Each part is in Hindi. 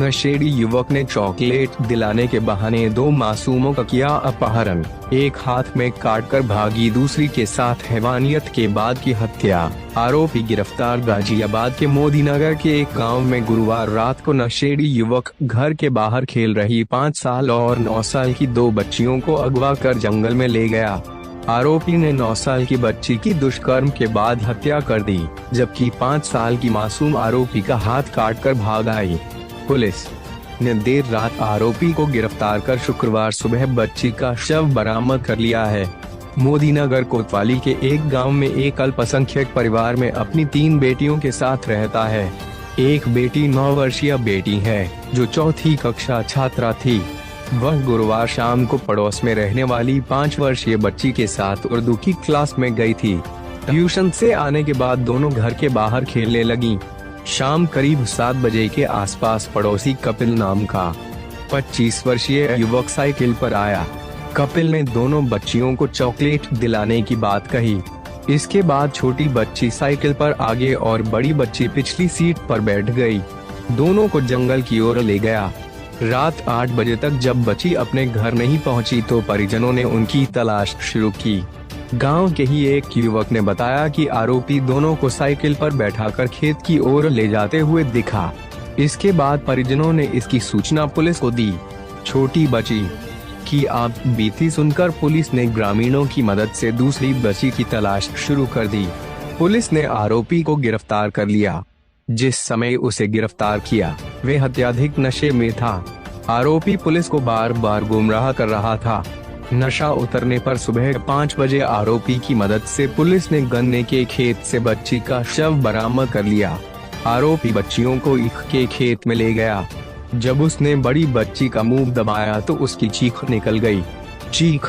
नशेड़ी युवक ने चॉकलेट दिलाने के बहाने 2 मासूमों का किया अपहरण, एक हाथ में काटकर भागी, दूसरी के साथ हैवानियत के बाद की हत्या। आरोपी गिरफ्तार। गाजियाबाद के मोदीनगर के एक गांव में गुरुवार रात को नशेड़ी युवक घर के बाहर खेल रही 5 साल और 9 साल की 2 बच्चियों को अगवा कर जंगल में ले गया। आरोपी ने 9 साल की बच्ची की दुष्कर्म के बाद हत्या कर दी, जबकि 5 साल की मासूम आरोपी का हाथ काटकर भाग आई। पुलिस ने देर रात आरोपी को गिरफ्तार कर शुक्रवार सुबह बच्ची का शव बरामद कर लिया है। मोदीनगर कोतवाली के एक गांव में एक अल्पसंख्यक परिवार में अपनी 3 बेटियों के साथ रहता है। एक बेटी 9 वर्षीय बेटी है, जो 4th कक्षा छात्रा थी। वह गुरुवार शाम को पड़ोस में रहने वाली 5 वर्षीय बच्ची के साथ उर्दू की क्लास में गई थी। ट्यूशन से आने के बाद दोनों घर के बाहर खेलने लगीं। शाम करीब 7 बजे के आसपास पड़ोसी कपिल नाम का 25 वर्षीय युवक साइकिल पर आया। कपिल ने दोनों बच्चियों को चॉकलेट दिलाने की बात कही। इसके बाद छोटी बच्ची साइकिल पर आगे और बड़ी बच्ची पिछली सीट पर बैठ गई। दोनों को जंगल की ओर ले गया। रात 8 बजे तक जब बच्ची अपने घर नहीं पहुंची तो परिजनों ने उनकी तलाश शुरू की। गांव के ही एक युवक ने बताया कि आरोपी दोनों को साइकिल पर बैठाकर खेत की ओर ले जाते हुए दिखा। इसके बाद परिजनों ने इसकी सूचना पुलिस को दी। छोटी बच्ची की आप बीती सुनकर पुलिस ने ग्रामीणों की मदद से दूसरी बच्ची की तलाश शुरू कर दी। पुलिस ने आरोपी को गिरफ्तार कर लिया। जिस समय उसे गिरफ्तार किया, वे अत्यधिक नशे में था। आरोपी पुलिस को बार बार गुमराह कर रहा था। नशा उतरने पर सुबह 5 बजे आरोपी की मदद से पुलिस ने गन्ने के खेत से बच्ची का शव बरामद कर लिया। आरोपी बच्चियों को ईख के खेत में ले गया। जब उसने बड़ी बच्ची का मुंह दबाया तो उसकी चीख निकल गई। चीख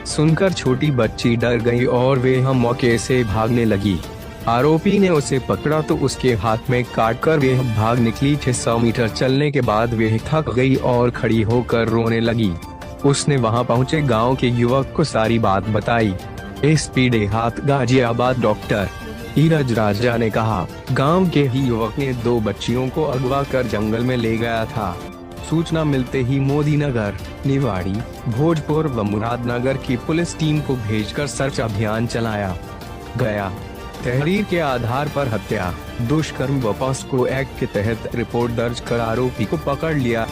सुनकर छोटी बच्ची डर गई और वह मौके से भागने लगी। आरोपी ने उसे पकड़ा तो उसके हाथ में काटकर वह भाग निकली। 600 मीटर चलने के बाद वह थक गई और खड़ी होकर रोने लगी। उसने वहां पहुंचे गांव के युवक को सारी बात बताई। एसपी देहात गाजियाबाद डॉक्टर ईरज राजा ने कहा, गांव के ही युवक ने 2 बच्चियों को अगवा कर जंगल में ले गया था। सूचना मिलते ही मोदीनगर, निवाड़ी, भोजपुर व मुरादनगर की पुलिस टीम को भेजकर सर्च अभियान चलाया गया। तहरीर के आधार पर हत्या, दुष्कर्म व पॉस्को एक्ट के तहत रिपोर्ट दर्ज कर आरोपी को पकड़ लिया।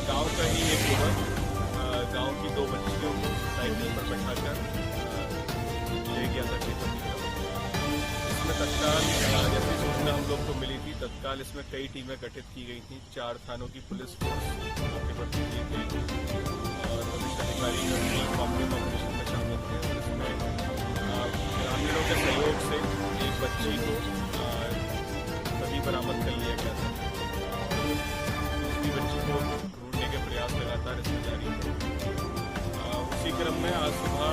गांव का ही एक युवक गांव की 2 बच्चियों को साइकिल पर बैठाकर ले गया था खेतों की तरफ। इसमें तत्काल जैसी सूचना हम लोग को मिली थी, तत्काल इसमें कई टीमें गठित की गई थी। 4 थानों की पुलिस फोर्स मौके पर की गई और वरिष्ठ अधिकारी कॉम्बिंग ऑपरेशन में शामिल थे। और इसमें ग्रामीणों के सहयोग से एक बच्ची को तभी बरामद कर लिया गया था। दूसरी बच्ची को ढूंढने के प्रयास लगातार इसमें जारी थे। उसी क्रम में आज सुबह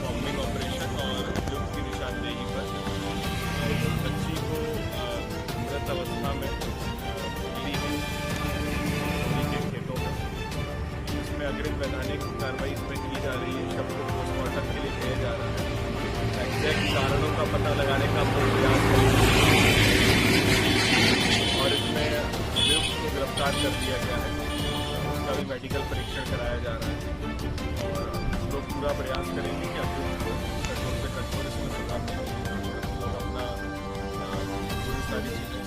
कॉम्बिंग ऑपरेशन और उपयुक्त की निशानदेही पर बच्ची को मृत अवस्था में मिली है के खेतों में। इसमें अग्रिम वैधानिक कार्रवाई इसमें की जा रही है। शव को पोस्टमार्टम के लिए भेजा जा रहा है। एग्जैक्ट कारणों का पता लगाने का हम लोग प्रयास करेंगे और इसमें अभियुक्त को गिरफ्तार कर दिया गया है। उसका भी मेडिकल परीक्षण कराया जा रहा है और हम लोग पूरा प्रयास करेंगे कि अभियुक्त को कठोर से कठोर इसमें सजा मिले। हम लोग अपना पूरी सारी चीज़ें